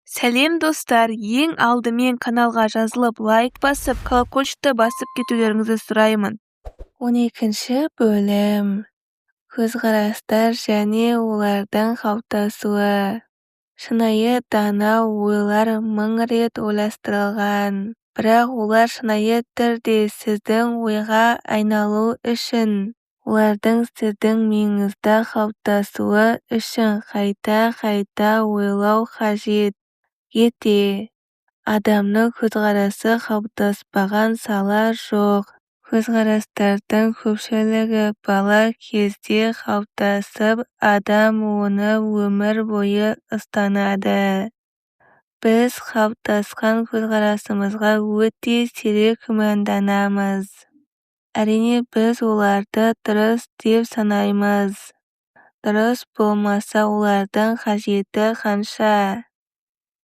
Сәлем достар, ең алдымен каналға жазылып лайк басып, колокольчикті басып кетулеріңізді сұраймын. 12 бөлім. Көзқарастар және олардың қалыптасуы. Шынайы дана ойлар 1000 рет ойластырылған, бірақ олар шынайы түрде сіздің ойға айналу үшін, олардың сіздің миыңызда қалыптасуы үшін қайта ойлау қажет. Адамның көзқарасы қалыптаспаған сала жоқ. Көзқарастардың көпшілігі бала кезде қалыптасып, адам оны өмір бойы ұстанады. Біз қалыптасқан көзқарасымызға өте сирек күмәнданамыз. Әрине, біз оларды дұрыс деп санаймыз. Дұрыс болмаса, олардың қажеті қанша?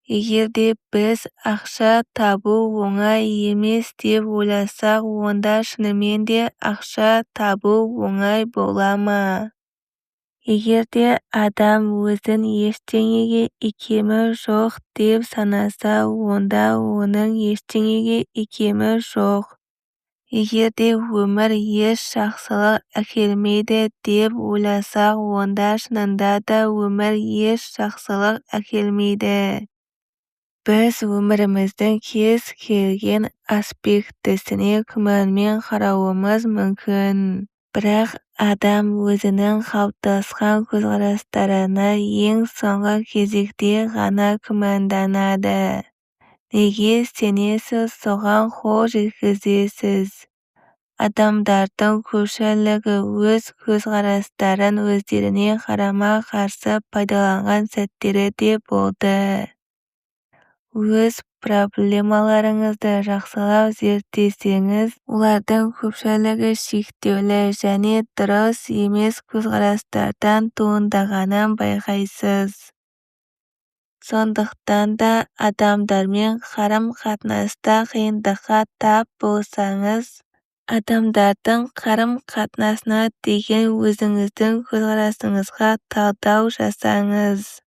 Егер де біз ақша табу оңай емес деп ойласақ, онда шынымен де ақша табу оңай бола ма? Егер де адам өзін ештеңеге икемі жоқ деп санаса, онда оның ештеңеге икемі жоқ. Егер де өмір еш жақсылық әкелмейді деп ойласақ, онда шынында да өмір еш жақсылық әкелмейді. Біз өміріміздің кез келген аспектісіне күмәнмен қарауымыз мүмкін. Бірақ адам өзінің қалыптасқан көзқарастарына ең соңғы кезекте ғана күмәнданады. Неге сенесіз, соған қол жеткізесіз. Адамдардың көпшілігі өз көзқарастарын өздеріне қарама-қарсы пайдаланған сәттері де болды. Өз проблемаларыңызды жақсылап зерттесеңіз, олардың көпшілігі шектеулі және дұрыс емес көзқарастардан туындағанын байқайсыз. Сондықтан да адамдармен қарым-қатынаста қиындыққа тап болсаңыз, адамдардың қарым-қатынасына деген өзіңіздің көзқарасыңызға талдау жасаңыз.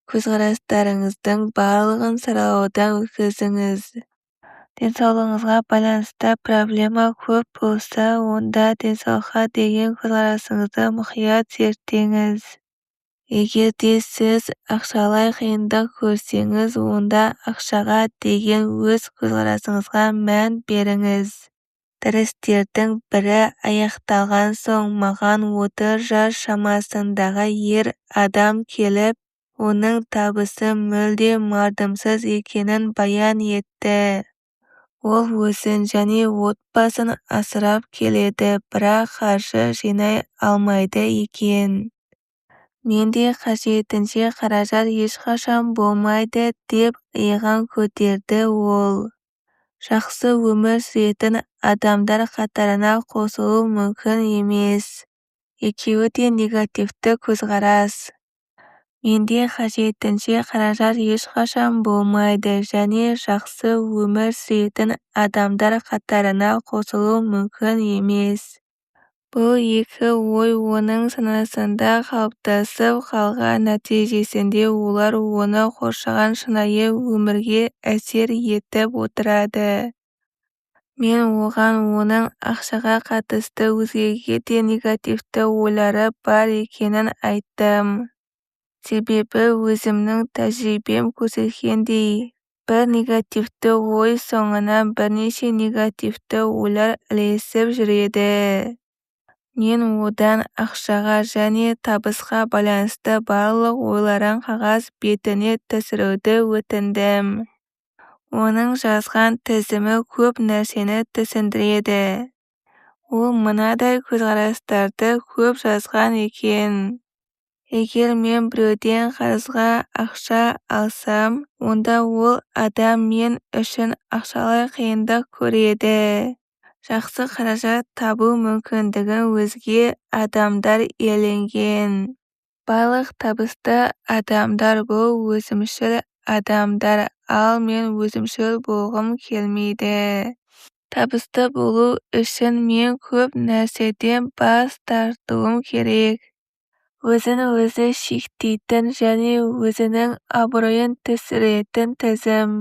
Көзқарастарыңыздың барлығын саралаудан өткізіңіз. Денсаулығыңызға байланысты проблема көп болса, онда денсаулыққа деген көзқарасыңызды мұқият зерттеңіз. Егер де сіз ақшалай қиындық көрсеңіз, онда ақшаға деген өз көзқарасыңызға мән беріңіз. Дәрістердің бірі аяқталған соң маған 30 жас шамасындағы ер адам келіп, оның табысы мүлде мардымсыз екенін баян етті. Ол өзін және отбасын асырап келеді, бірақ қаржы жинай алмайды екен. Менде қажетінше қаражат ешқашан болмайды деп иығын көтерді ол. Жақсы өмір сүретін адамдар қатарына қосылу мүмкін емес. Екеуі де негативті көзқарас. Менде қажетінше қаражат ешқашан болмайды және жақсы өмір сүретін адамдар қатарына қосылу мүмкін емес. Бұл екі ой оның санасында қалыптасып қалған, нәтижесінде олар оны қоршаған шынайы өмірге әсер етіп отырады. Мен оған оның ақшаға қатысты өзгеге де негативті ойлары бар екенін айттым. Себебі өзімнің тәжірибем көрсеткендей, бір негативті ой соңынан бірнеше негативті ойлар ілесіп жүреді. Мен одан ақшаға және табысқа байланысты барлық ойларын қағаз бетіне түсіруді өтіндім. Оның жазған тізімі көп нәрсені түсіндіреді. Ол мынадай көзқарастарды көп жазған екен. Егер мен біреуден қарызға ақша алсам, онда ол адам мен үшін ақшалай қиындық көреді. Жақсы қаражат табу мүмкіндігін өзге адамдар иеленген. Барлық табысты адамдар бұл өзімшіл адамдар, ал мен өзімшіл болғым келмейді. Табысты болу үшін мен көп нәрседен бас тартуым керек. өзін-өзі шектейтін және өзінің абыройын түсіретін тізім.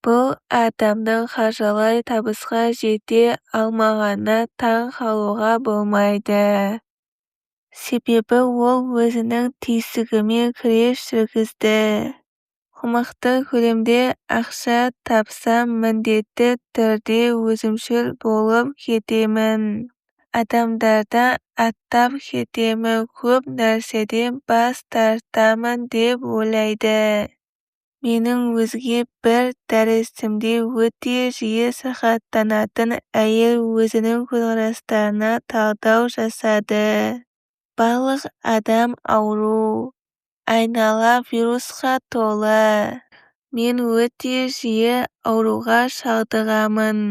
Бұл адамның қаржылай табысқа жете алмағанына таң қалуға болмайды. Себебі ол өзінің түйсігімен күрес жүргізді. Қомақты көлемде ақша тапсам міндетті түрде өзімшіл болып кетемін. Адамдардан аттап кетемін, көп нәрседен бас тартамын деп ойлайды. Менің өзге бір дәрісімде өте жиі сырқаттанатын әйел өзінің көзқарастарына талдау жасады. Барлық адам ауру, айнала вирусқа толы. Мен өте жиі ауруға шалдығамын.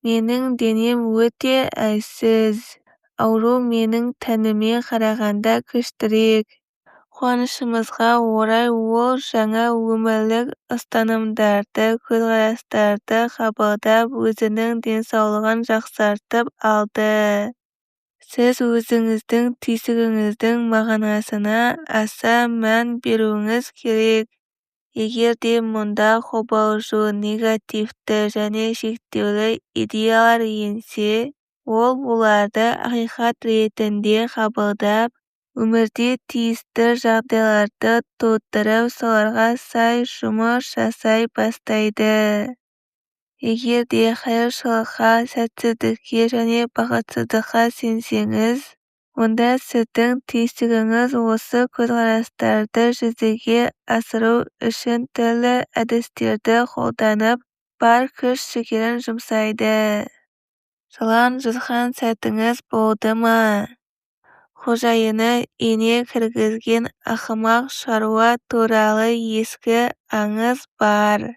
Менің денем өте әлсіз. Ауру менің тәніме қарағанда күштірек. Қуанышымызға орай ол жаңа өмірлік ұстанымдарды, көзқарастарды қабылдап өзінің денсаулығын жақсартып алды. Сіз өзіңіздің түйсігіңіздің мағынасына аса мән беруіңіз керек. Егер де мұнда қобалжу, негативті және шектеулі идеялар енсе, ол оларды ақиқат ретінде қабылдап, өмірде тиісті жағдайларды тудырып, соларға сай жұмыс жасай бастайды. Егер де қайыршылыққа, сәтсіздікке және бақытсыздыққа сенсеңіз, онда сіздің түйсігіңіз осы көзқарастарды жүзеге асыру үшін түрлі әдістерді қолданып, бар күш-жігерін жұмсайды. Жылан жұтқан сәтіңіз болды ма? Қожайыны ине кіргізген ақымақ шаруа туралы ескі аңыз бар.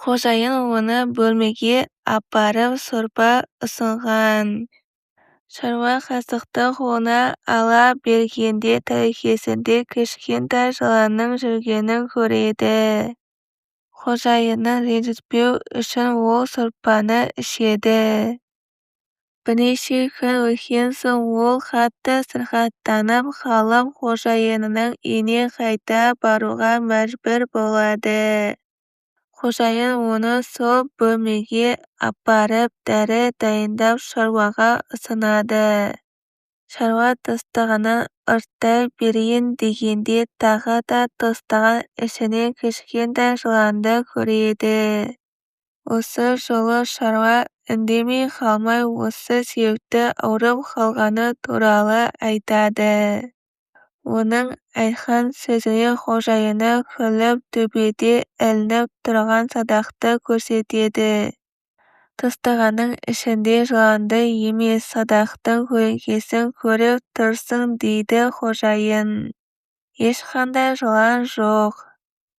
Қожайын оны бөлмеге апарып сорпа ұсынған. Шаруа қасықты қолына ала бергенде тәукесінде кішкентай жыланның жүргенін көреді. Қожайынын ренжітпеу үшін ол сорпаны ішеді. Бірнеше күн өткен соң ол қатты сырқаттанып қалып, қожайынының үйіне қайта баруға мәжбүр болады. Қожайын оны сол бөлмеге апарып дәрі дайындап шаруаға ұсынады. Шаруа тостағанын ұрттай берейін дегенде тағы да тостаған ішінен кішкентай жыланды көреді. Осы жолы шаруа үндемей қалмай осы себепті ауырып қалғаны туралы айтады. Оның айтқан сөзіне қожайыны күліп төбеде ілініп тұрған садақты көрсетеді. Тостағанның ішінде жыланды емес, садақтың көлеңкесін көріп тұрсың дейді қожайын. Ешқандай жылан жоқ.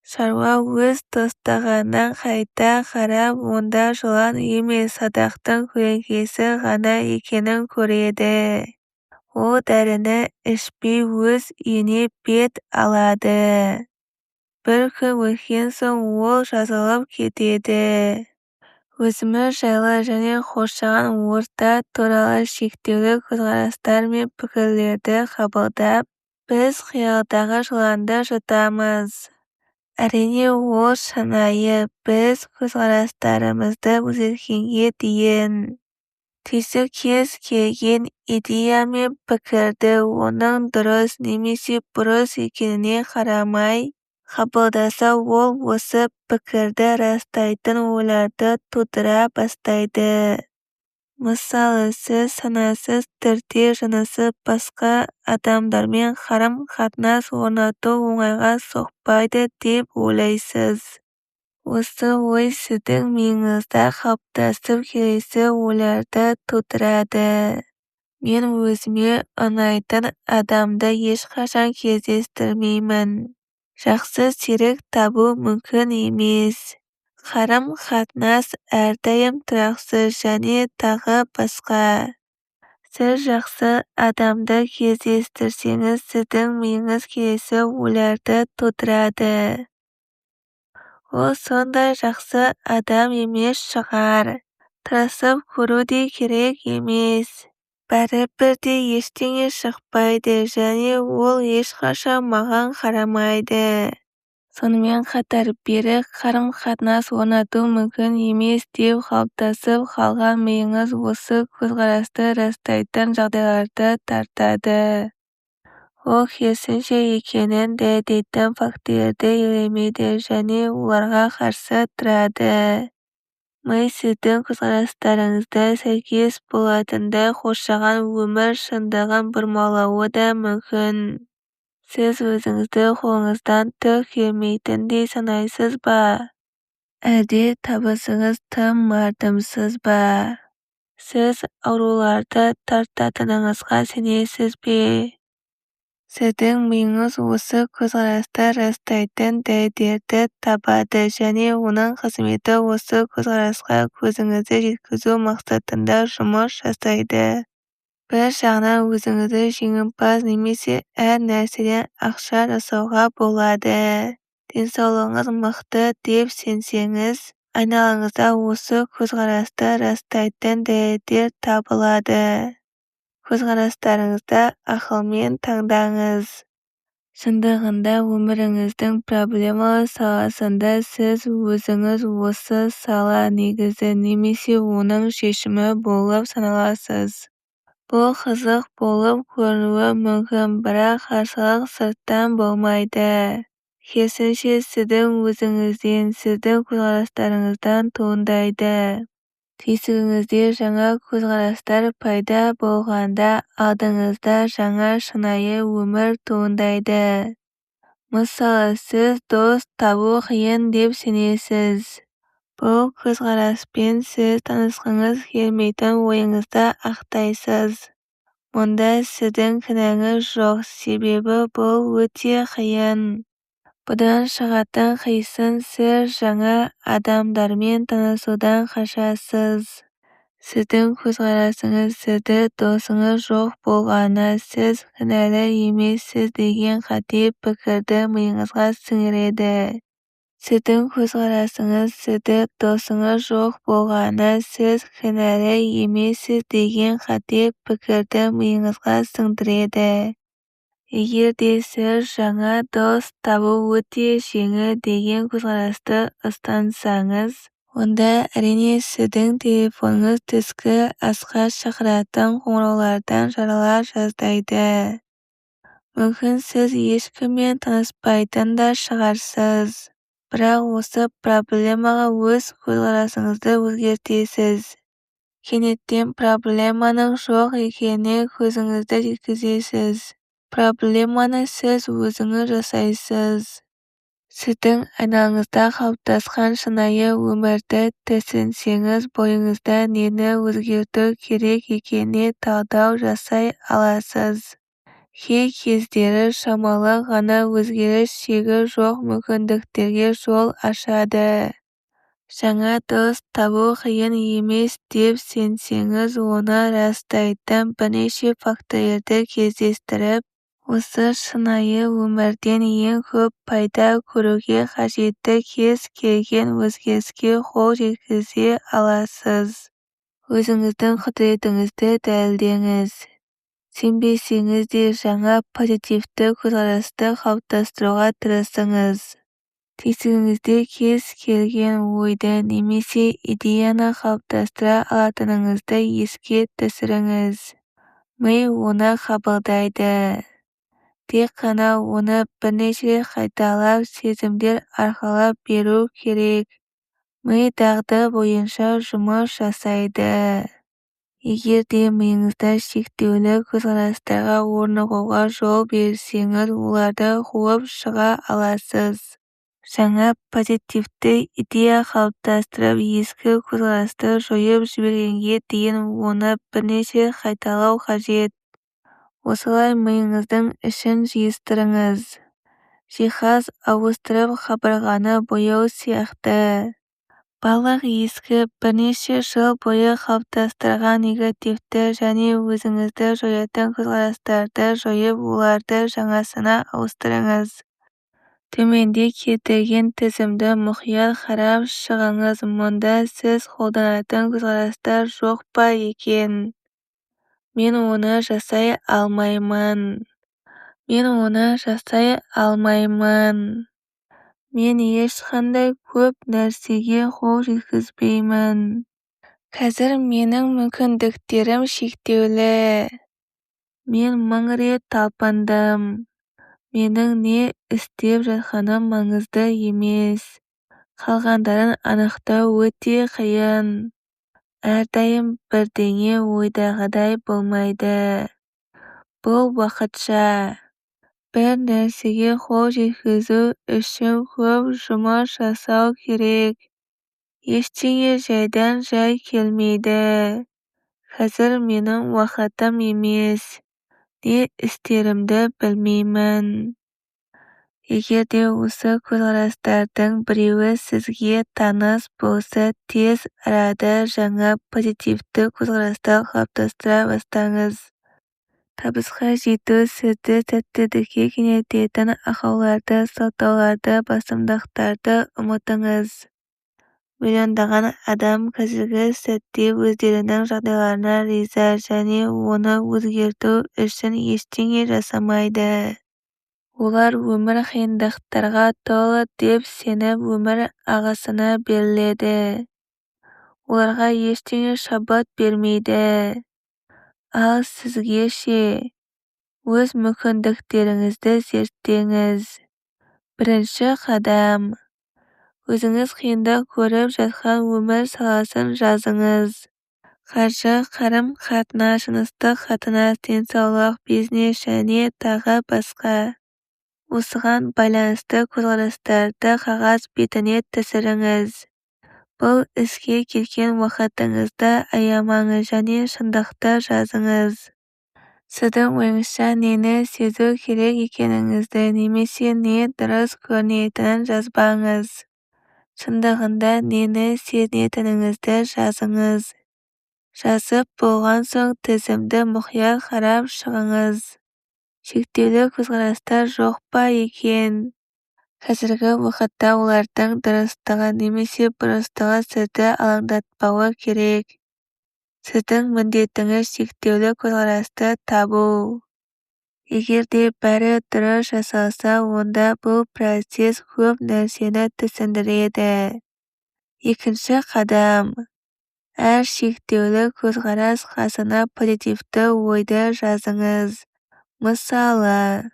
Шаруа өз тостағанына қайта қарап, онда жылан емес, садақтың көлеңкесі ғана екенін көреді. Ол дәріні ішпей өз үйіне бет алады. Бір күн өткен соң ол жазылып кетеді. Өзіміз жайлы және қоршаған орта туралы шектеулі көзқарастар мен пікірлерді қабылдап, біз қиялдағы жыланды жұтамыз. Әрине ол шынайы, біз көзқарастарымызды өзгерткенге дейін. Түйсік кез келген идея мен пікірді оның дұрыс немесе бұрыс екеніне қарамай қабылдаса, ол осы пікірді растайтын ойларды тудыра бастайды. Мысалы, сіз санасыз түрде жынысы басқа адамдармен қарым-қатынас орнату оңайға соқпайды деп ойлайсыз. Осы ой сіздің миыңызда қалыптасып келесі ойларды тудырады. Мен өзіме ұнайтын адамды ешқашан кездестірмеймін. Жақсы серік табу мүмкін емес. Қарым-қатынас әрдайым тұрақсыз және тағы басқа. Сіз жақсы адамды кездестірсеңіз, сіздің миыңыз келесі ойларды тудырады. Ол сондай жақсы адам емес шығар. Тырысып көру де керек емес. бәрібір де ештеңе шықпайды және ол ешқашан маған қарамайды. Сонымен қатар берік қарым-қатынас орнату мүмкін емес деп қалыптасып қалған миыңыз осы көзқарасты растайтын жағдайларды тартады. Ол керісінше екенін дәлелдейтін фактілерді елемейді және оларға қарсы тұрады. Ми сіздің көзқарастарыңызға сәйкес болатындай қоршаған өмір шындығын бұрмалауы да мүмкін. Сіз өзіңізді қолыңыздан түк келмейтіндей санайсыз ба? Әлде табысыңыз тым мардымсыз ба? Сіз ауруларды тартатыныңызға сенесіз бе? Сіздің миыңыз осы көзқарасты растайтын дәлелдерді табады және оның қызметі осы көзқарасқа көзіңізді жеткізу мақсатында жұмыс жасайды. Бір жағынан өзіңізді жеңімпаз немесе әр нәрседен ақша жасауға болады. Денсаулығыңыз мықты деп сенсеңіз, айналаңызда осы көзқарасты растайтын дәлелдер табылады. Көзқарастарыңызды ақылмен таңдаңыз. Шындығында өміріңіздің проблемалы саласында сіз өзіңіз осы сала негізі немесе оның шешімі болып саналасыз. Бұл қызық болып көрінуі мүмкін, бірақ қарсылық сырттан болмайды. Керісінше сіздің өзіңізден, сіздің көзқарастарыңыздан туындайды. Түйсігіңізде жаңа көзқарастар пайда болғанда алдыңызда жаңа шынайы өмір туындайды. Мысалы, сіз дос табу қиын деп сенесіз. Бұл көзқараспен сіз танысқыңыз келмейтін ойыңызды ақтайсыз. Мұнда сіздің кінәңіз жоқ, себебі бұл өте қиын. Бұдан шығатын қисын сіз жаңа адамдармен танысудан қашасыз. Сіздің көзқарасыңыз сізді досыңыз жоқ болғаны, сіз кінәлі емессіз деген қате пікірді миыңызға сіңіреді. Сіздің көзқарасыңыз сізді досыңыз жоқ болғаны, сіз кінәлі емессіз деген қате пікірді миыңызға сіңдіреді. Егер де сіз жаңа дос табу өте жеңіл деген көзқарасты ұстансаңыз, онда әрине сіздің телефоныңыз түскі асқа шақыратын қоңыраулардан жарыла жаздайды. Мүмкін сіз ешкіммен таныспайтын да шығарсыз. Бірақ осы проблемаға өз көзқарасыңызды өзгертесіз. Кенеттен проблеманың жоқ екеніне көзіңізді жеткізесіз. Проблеманы сіз өзіңіз жасайсыз. Сіздің айналаңызда қалыптасқан шынайы өмірді түсінсеңіз, бойыңызда нені өзгерту керек екеніне талдау жасай аласыз. Кей кездері шамалы ғана өзгеріс шегі жоқ мүмкіндіктерге жол ашады. Жаңа дос табу қиын емес деп сенсеңіз, оны растайтын бірнеше фактілерді кездестіріп, осы шынайы өмірден ең көп пайда көруге қажетті кез келген өзгеріске қол жеткізе аласыз. Өзіңіздің құдіретіңізді дәлелдеңіз. Сенбесеңіз де жаңа позитивті көзқарасты қалыптастыруға тырысыңыз. Түйсігіңізде кез келген ойды немесе идеяны қалыптастыра алатыныңызды еске түсіріңіз. Ми оны қабылдайды. Тек қана оны бірнеше қайталап сезімдер арқылы беру керек. Ми дағды бойынша жұмыс жасайды. Егер де миыңызда шектеулі көзқарастарға орнығуға жол берсеңіз, оларды қуып шыға аласыз. Жаңа позитивті идея қалыптастырып, ескі көзқарасты жойып жібергенге дейін оны бірнеше қайталау қажет. Осылай миыңыздың ішін жиыстырыңыз. Жиһаз ауыстырып қабырғаны бояу сияқты. Барлық ескі бірнеше жыл бойы қалыптастырған негативті және өзіңізді жоятын көзқарастарды жойып, оларды жаңасына ауыстырыңыз. Төменде келтірген тізімді мұқият қарап шығыңыз. Мұнда сіз қолданатын көзқарастар жоқ па екен? Мен оны жасай алмаймын. Мен оны жасай алмаймын. Мен ешқандай көп нәрсеге қол жеткізбеймін. Қазір менің мүмкіндіктерім шектеулі. Мен мың рет талпындым. Менің не істеп жатқаным маңызды емес. Қалғандарын анықтау өте қиын. Әрдайым бірдеңе ойдағыдай болмайды. Бұл уақытша. Бір нәрсеге қол жеткізу үшін көп жұмыс жасау керек. Ештеңе жайдан жай келмейді. Қазір менің уақытым емес. Не істерімді білмеймін. Егер де осы көзқарастардың біреуі сізге таныс болса, тез арада жаңа позитивті көзқарасты қалыптастыра бастаңыз. Табысқа жету сізді сәттілікке кенелтетін ақауларды, сылтауларды, басымдықтарды ұмытыңыз. Миллиондаған адам қазіргі сәтте өздерінің жағдайларына риза және оны өзгерту үшін ештеңе жасамайды. Олар өмір қиындықтарға толы деп сеніп өмір ағысына беріледі. Оларға ештеңе шабыт бермейді. Ал сізге ше? Өз мүмкіндіктеріңізді зерттеңіз. Бірінші қадам. Өзіңіз қиындық көріп жатқан өмір саласын жазыңыз. Қаржы, қарым-қатынас, жыныстық қатынас, денсаулық, бизнес және тағы басқа. Осыған байланысты көзқарастарды қағаз бетіне түсіріңіз. Бұл іске келген уақытыңызды аямаңыз және шындықты жазыңыз. Сіздің ойыңызша нені сезу керек екеніңізді немесе не дұрыс көрінетінін жазбаңыз. Шындығында нені сезінетініңізді жазыңыз. Жазып болған соң тізімді мұқият қарап шығыңыз. Шектеулі көзқарастар жоқ па екен? Қазіргі уақытта олардың дұрыстығы немесе бұрыстығы сізді алаңдатпауы керек. Сіздің міндетіңіз шектеулі көзқарасты табу. Егер де бәрі дұрыс жасалса, онда бұл процесс көп нәрсені түсіндіреді. Екінші қадам. Әр шектеулі көзқарас қасына позитивті ойды жазыңыз. Мысалы,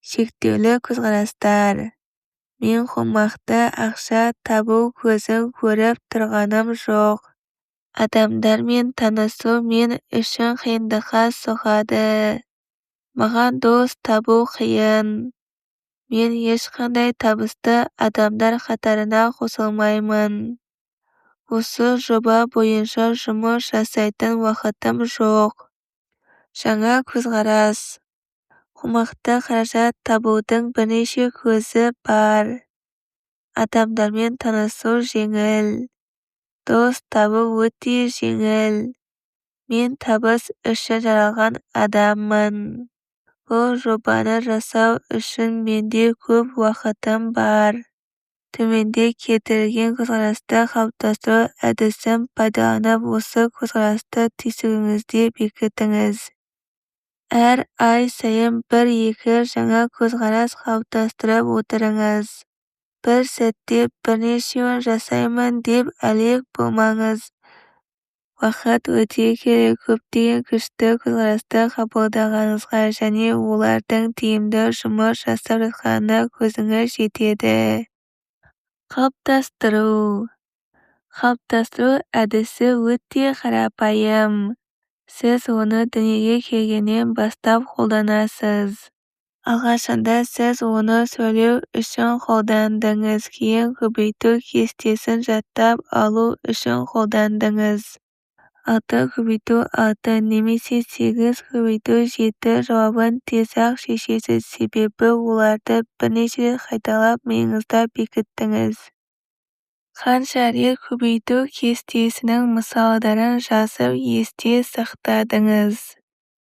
шектеулі көзқарастар. Мен қомақты ақша табу көзін көріп тұрғаным жоқ. Адамдармен танысу мен үшін қиындыққа соғады. Маған дос табу қиын. Мен ешқандай табысты адамдар қатарына қосылмаймын. Осы жоба бойынша жұмыс жасайтын уақытым жоқ. Жаңа көзқарас. Қомақты қаражат табудың бірнеше көзі бар. Адамдармен танысу жеңіл. Дос табу өте жеңіл. Мен табыс үшін жаралған адаммын. Бұл жобаны жасау үшін менде көп уақытым бар. Төменде келтірілген көзқарасты қалыптастыру әдісін пайдаланып осы көзқарасты түйсігіңізде бекітіңіз. Әр ай сайын 1-2 жаңа көзқарас қалыптастырып отырыңыз. Бір сәтте бірнешеуін жасаймын деп әлек болмаңыз. Уақыт өте келе көптеген күшті көзқарасты қабылдағаныңызға және олардың тиімді жұмыс жасап жатқанына көзіңіз жетеді. Қалыптастыру. Қалыптастыру әдісі өте қарапайым. Сіз оны дүниеге келгеннен бастап қолданасыз. Алғашында сіз оны сөйлеу үшін қолдандыңыз, кейін көбейту кестесін жаттап алу үшін қолдандыңыз. 6 көбейту 6 немесе 8 көбейту 7 жауабын тез-ақ шешесіз, себебі оларды бірнеше рет қайталап миыңызда бекіттіңіз. Қанша рет көбейту кестесінің мысалдарын жазып есте сақтадыңыз.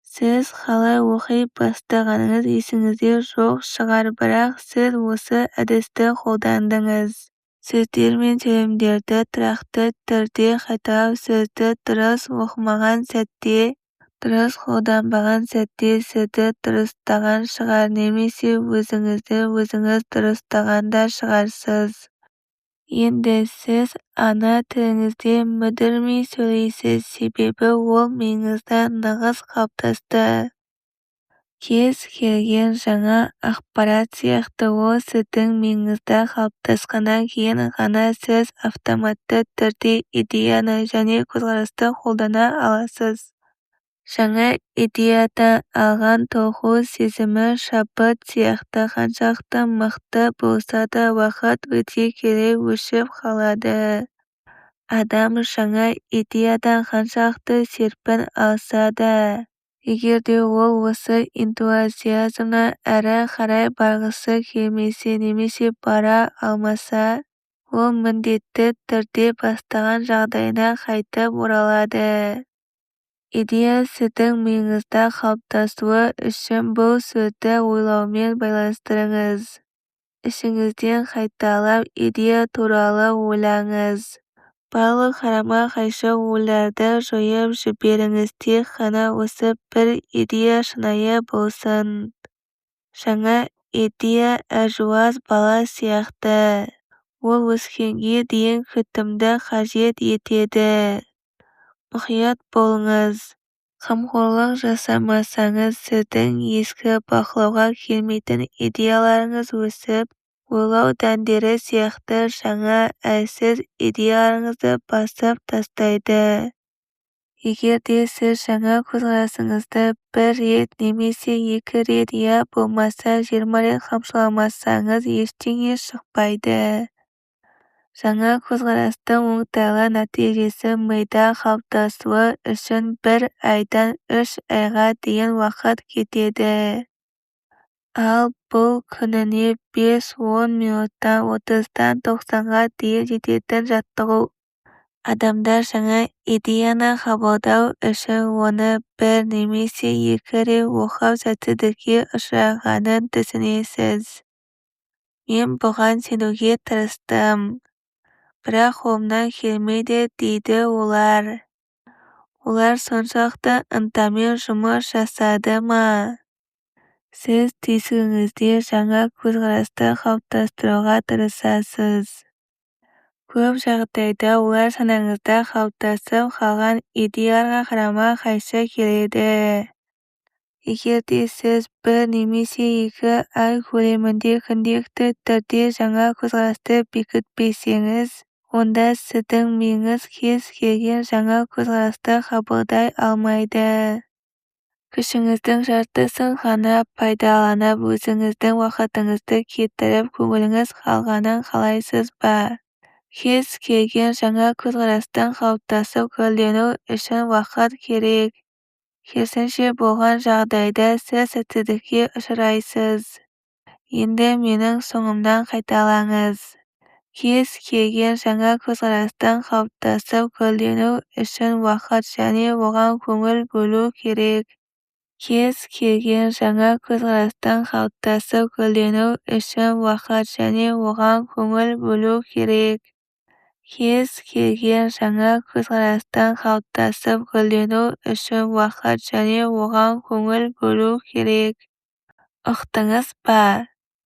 Сіз қалай оқи бастағаныңыз есіңізде жоқ шығар, бірақ сіз осы әдісті қолдандыңыз. Сөздер мен сөйлемдерді тұрақты түрде қайталап сөзді дұрыс оқымаған сәтте дұрыс қолданбаған сәтте сізді дұрыстаған шығар, немесе өзіңізді өзіңіз дұрыстаған да шығарсыз. Енді сіз ана тіліңізде мүдірмей сөйлейсіз, себебі ол миыңызда нығыз қалыптасты. Кез келген жаңа ақпарат сияқты ол сіздің миыңызда қалыптасқаннан кейін ғана сіз автоматты түрде идеяны және көзқарасты қолдана аласыз. Жаңа идеядан алған толқу сезімі шабыт сияқты қаншалықты мықты болса да уақыт өте келе өшіп қалады. Адам жаңа идеядан қаншалықты серпін алса да, егер де ол осы энтузиазмны әрі қарай барғысы келмесе немесе бара алмаса, ол міндетті түрде бастаған жағдайына қайтып оралады. Идея сіздің миыңызда қалыптасуы үшін бұл сөзді ойлаумен байланыстырыңыз. Ішіңізден қайталап идея туралы ойлаңыз. Барлық қарама-қайшы ойларды жойып жіберіңіз, тек қана осы бір идея шынайы болсын. Жаңа идея әлжуаз бала сияқты. Ол өскенге дейін күтімді қажет етеді. Мұқият болыңыз. Қамқорлық жасамасаңыз, сіздің ескі бақылауға келмейтін идеяларыңыз өсіп, ойлау дәндері сияқты жаңа әлсіз идеяларыңызды басып тастайды. Егер де сіз жаңа көзқарасыңызды бір рет немесе 2 рет я болмаса 20 рет қамшыламасаңыз ештеңе шықпайды. Жаңа көзқарастың оңтайлы нәтижесі мида қалыптасуы үшін 1 айдан 3 айға дейін уақыт кетеді. Ал бұл күніне 5-10 минуттан 30-тан 90-ға дейін жететін жаттығу. Адамдар жаңа идеяны қабылдау үшін оны 1 немесе 2 рет оқып сәтсіздікке ұшырағанын түсінесіз. Мен бұған сенуге тырыстым, бірақ қолымнан келмейді дейді олар. Олар соншалықты ынтамен жұмыс жасады ма? Сіз түйсігіңізде жаңа көзқарасты қалыптастыруға тырысасыз. Көп жағдайда олар санаңызда қалыптасып қалған идеяларға қарама-қайшы келеді. Егер де сіз 1 немесе 2 ай көлемінде күнделікті түрде жаңа көзқарасты бекітпесеңіз, онда сіздің миыңыз кез келген жаңа көзқарасты қабылдай алмайды. Күшіңіздің жартысын ғана пайдаланып, өзіңіздің уақытыңызды кетіріп, көңіліңіз қалғанын қалайсыз ба? Кез келген жаңа көзқарастың қалыптасып гүлдену үшін уақыт керек. Керісінше болған жағдайда сіз сәтсіздікке ұшырайсыз. Енді менің соңымнан қайталаңыз. Кез келген жаңа көзқарастың қалыптасып гүлдену үшін уақыт және оған көңіл бөлу керек. Кез келген жаңа көзқарастың қалыптасып гүлдену үшін уақыт және оған көңіл бөлу керек. Кез келген жаңа көзқарастың қалыптасып гүлдену үшін уақыт және оған көңіл бөлу керек. Ұқтыңыз ба?